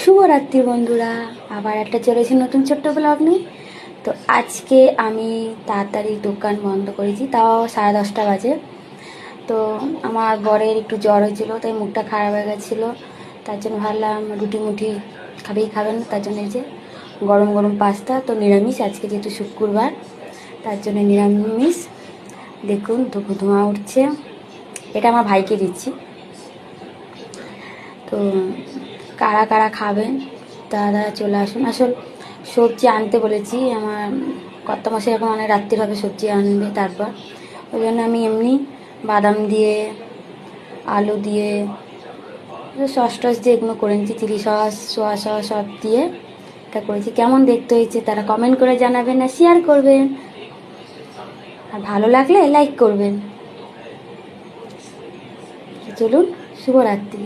শুভরাত্রি বন্ধুরা, আবার একটা চলেছে নতুন ছোট্ট ব্লগ নিয়ে। তো আজকে আমি তাড়াতাড়ি দোকান বন্ধ করেছি, তাও 10:30 বাজে। তো আমার বরের একটু জ্বর হয়েছিল, তাই মুখটা খারাপ হয়ে গেছিলো। তার জন্য ভাবলাম রুটি মুটি খাবেন, তার জন্য এই যে গরম গরম পাস্তা। তো নিরামিষ আজকে, যেহেতু শুক্রবার, তার জন্য নিরামিষ। দেখুন ধোঁয়া উঠছে, এটা আমার ভাইকে দিচ্ছি। তো কারা কারা খাবেন তারা চলে আসুন। সবজি আনতে বলেছি, আমার কর্তামশাই এখন অনেক রাত্রির হবে সবজি আনবে। তারপর ওই জন্য আমি এমনি বাদাম দিয়ে, আলু দিয়ে, সস টস দিয়ে এগুলো করে নিচ্ছি, চিলি সস, সোয়া সস সব দিয়ে এটা করেছি। কেমন দেখতে হয়েছে তারা কমেন্ট করে জানাবেন, আর শেয়ার করবেন, আর ভালো লাগলে লাইক করবেন। চলুন, শুভরাত্রি।